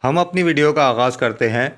हम अपनी वीडियो का आगाज़ करते हैं।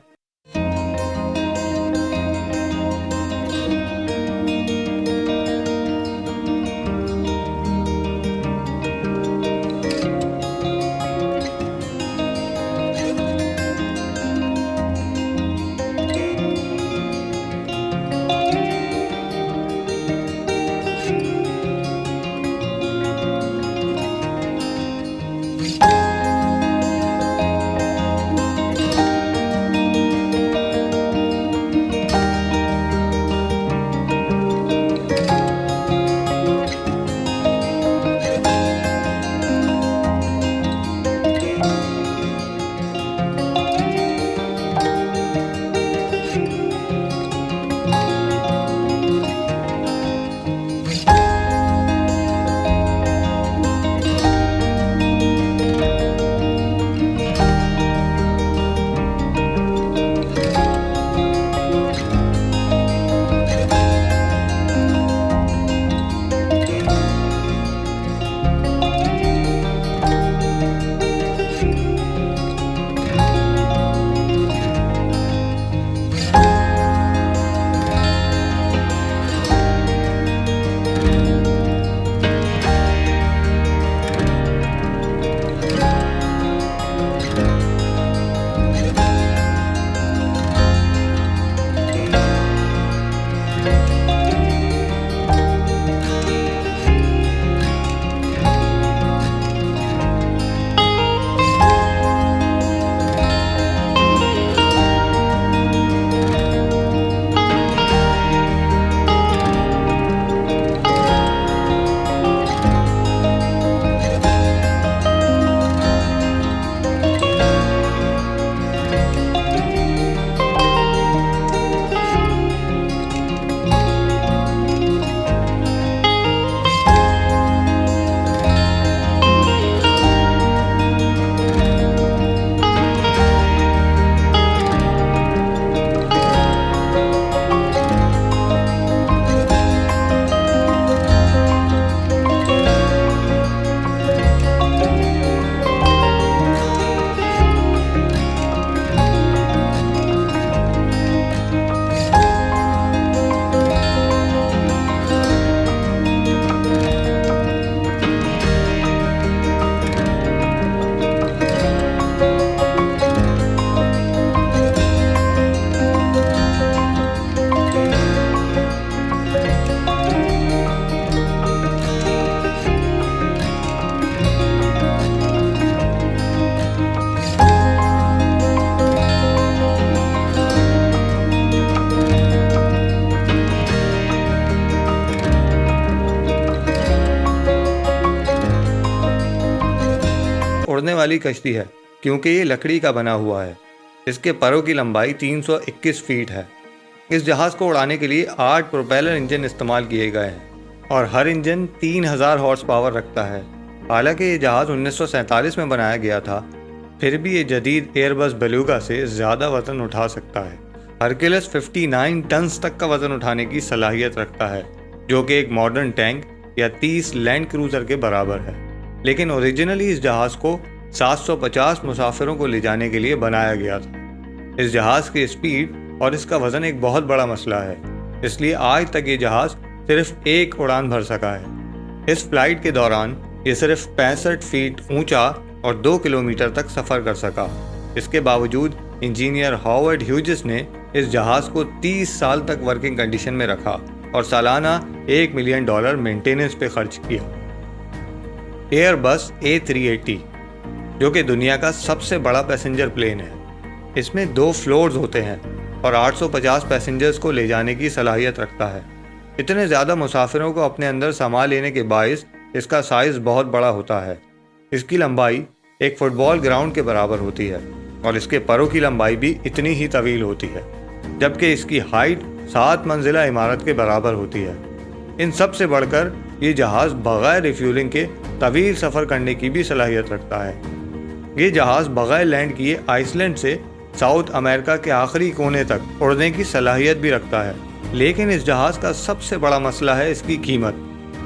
उड़ने वाली कश्ती है क्योंकि ये लकड़ी का बना हुआ है। इसके परों की लंबाई 321 फीट है। इस जहाज़ को उड़ाने के लिए 8 प्रोपेलर इंजन इस्तेमाल किए गए हैं और हर इंजन 3000 हॉर्स पावर रखता है। हालांकि ये जहाज़ 1947 में बनाया गया था, फिर भी ये जदीद एयरबस बेलुगा से ज़्यादा वज़न उठा सकता है। हरक्यूलिस 59 टन्स तक का वज़न उठाने की सलाहियत रखता है, जो कि एक मॉडर्न टैंक या 30 लैंड क्रूज़र के बराबर है। लेकिन ओरिजिनली इस जहाज़ को 750 मुसाफिरों को ले जाने के लिए बनाया गया था। इस जहाज़ की स्पीड और इसका वज़न एक बहुत बड़ा मसला है, इसलिए आज तक ये जहाज़ सिर्फ एक उड़ान भर सका है। इस फ्लाइट के दौरान ये सिर्फ 65 फीट ऊंचा और 2 किलोमीटर तक सफ़र कर सका। इसके बावजूद इंजीनियर हॉवर्ड ह्यूजेस ने इस जहाज़ को 30 साल तक वर्किंग कंडीशन में रखा और सालाना $1 मिलियन मेंटेनेंस पे खर्च किया। एयरबस A380 जो कि दुनिया का सबसे बड़ा पैसेंजर प्लेन है। इसमें 2 फ्लोर्स होते हैं और 850 पैसेंजर्स को ले जाने की सलाहियत रखता है। इतने ज़्यादा मुसाफिरों को अपने अंदर संभाल लेने के बायस इसका साइज़ बहुत बड़ा होता है। इसकी लंबाई एक फुटबॉल ग्राउंड के बराबर होती है और इसके परों की लंबाई भी इतनी ही तवील होती है, जबकि इसकी हाइट 7 मंजिला इमारत के बराबर होती है। इन सब से बढ़कर ये जहाज़ बगैर रिफ्यूलिंग के तवील सफ़र करने की भी सलाहियत रखता है। ये जहाज़ बगैर लैंड किए आइसलैंड से साउथ अमेरिका के आखिरी कोने तक उड़ने की सलाहियत भी रखता है। लेकिन इस जहाज़ का सबसे बड़ा मसला है इसकी कीमत,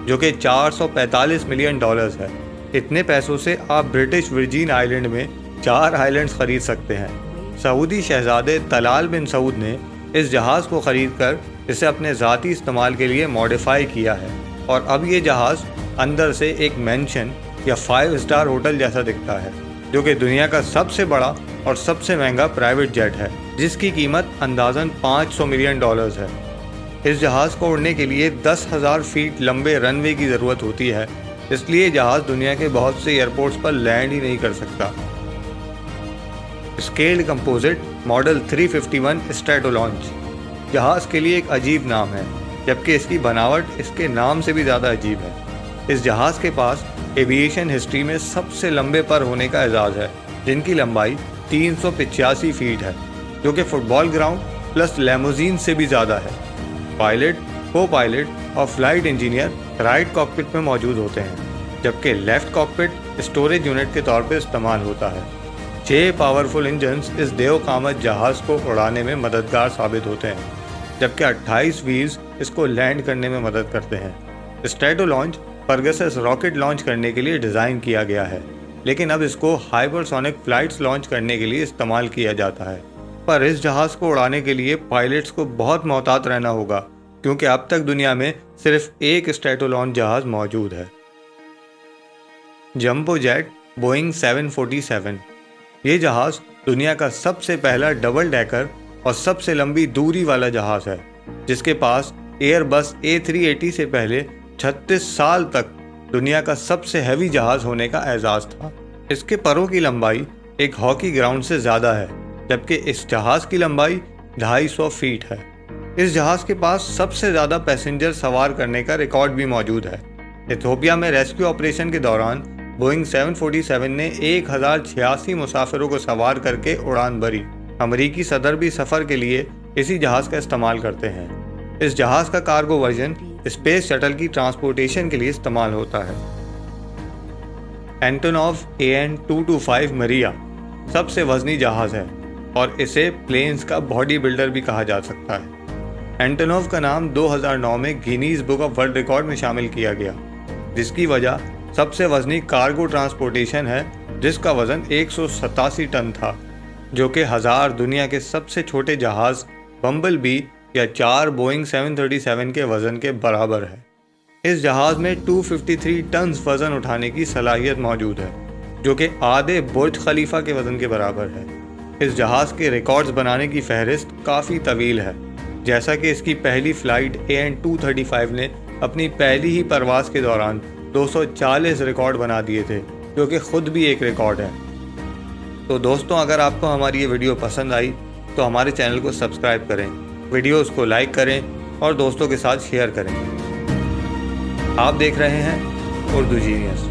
जो कि $445 मिलियन है। इतने पैसों से आप ब्रिटिश वर्जिन आइलैंड में 4 आइलैंड्स खरीद सकते हैं। सऊदी शहजादे तलाल बिन सऊद ने इस जहाज़ को खरीदकर इसे अपने ज़ाती इस्तेमाल के लिए मॉडिफाई किया है और अब ये जहाज़ अंदर से एक मेंशन या 5 स्टार होटल जैसा दिखता है, जो कि दुनिया का सबसे बड़ा और सबसे महंगा प्राइवेट जेट है, जिसकी कीमत अंदाज़न $500 मिलियन है। इस जहाज़ को उड़ने के लिए 10,000 फीट लंबे रनवे की ज़रूरत होती है, इसलिए जहाज़ दुनिया के बहुत से एयरपोर्ट्स पर लैंड ही नहीं कर सकता। स्केल्ड कंपोजिट मॉडल 351 स्ट्रैटोलॉन्च जहाज़ के लिए एक अजीब नाम है, जबकि इसकी बनावट इसके नाम से भी ज़्यादा अजीब है। इस जहाज़ के पास एविएशन हिस्ट्री में सबसे लंबे पर होने का एजाज़ है, जिनकी लंबाई 385 फीट है, जो कि फुटबॉल ग्राउंड प्लस लेमोजीन से भी ज़्यादा है। पायलट, को पायलट और फ्लाइट इंजीनियर राइट कॉकपिट में मौजूद होते हैं, जबकि लेफ्ट कॉकपिट स्टोरेज यूनिट के तौर पर इस्तेमाल होता है। 6 पावरफुल इंजन्स इस देवकामत जहाज़ को उड़ाने में मददगार साबित होते हैं, जबकि 28 व्हील्स इसको लैंड करने में मदद करते हैं। स्ट्रैटोलॉन्च परगसस रॉकेट लॉन्च करने के लिए डिज़ाइन किया गया है, लेकिन अब इसको हाइपरसोनिक फ्लाइट्स लॉन्च करने के लिए इस्तेमाल किया जाता है। पर इस जहाज़ को उड़ाने के लिए पायलट्स को बहुत मोहतात रहना होगा, क्योंकि अब तक दुनिया में सिर्फ एक स्ट्रैटोलॉन्च जहाज़ मौजूद है। जंबो जेट बोइंग 747 ये जहाज़ दुनिया का सबसे पहला डबल डेकर और सबसे लंबी दूरी वाला जहाज़ है, जिसके पास एयरबस A380 से पहले 36 साल तक दुनिया का सबसे हैवी जहाज़ होने का एजाज़ था। इसके परों की लंबाई एक हॉकी ग्राउंड से ज़्यादा है, जबकि इस जहाज़ की लंबाई 250 फीट है। इस जहाज़ के पास सबसे ज़्यादा पैसेंजर सवार करने का रिकॉर्ड भी मौजूद है। इथियोपिया में रेस्क्यू ऑपरेशन के दौरान बोइंग 747 ने 1086 मुसाफिरों को सवार करके उड़ान भरी। अमेरिकी सदर भी सफ़र के लिए इसी जहाज़ का इस्तेमाल करते हैं। इस जहाज़ का कार्गो वर्जन स्पेस शटल की ट्रांसपोर्टेशन के लिए इस्तेमाल होता है। एंटोनोव AN-225 मरिया सबसे वजनी जहाज़ है और इसे प्लेन्स का बॉडी बिल्डर भी कहा जा सकता है। एंटोनोव का नाम 2009 में Guinness book of world record में शामिल किया गया, जिसकी वजह सबसे वजनी कार्गो ट्रांसपोर्टेशन है, जिसका वजन 187 टन था, जो कि 1000 दुनिया के सबसे छोटे जहाज़ बम्बल बी या 4 बोइंग 737 के वज़न के बराबर है। इस जहाज़ में 253 टन वज़न उठाने की सलाहियत मौजूद है, जो कि आधे बुर्ज खलीफा के वज़न के बराबर है। इस जहाज़ के रिकॉर्ड्स बनाने की फहरिस्त काफ़ी तवील है, जैसा कि इसकी पहली फ़्लाइट AN-235 ने अपनी पहली ही परवाज़ के दौरान 240 रिकॉर्ड बना दिए थे, जो कि ख़ुद भी एक रिकॉर्ड है। तो दोस्तों, अगर आपको हमारी ये वीडियो पसंद आई तो हमारे चैनल को सब्सक्राइब करें, वीडियोस को लाइक करें और दोस्तों के साथ शेयर करें। आप देख रहे हैं उर्दू जीनियस।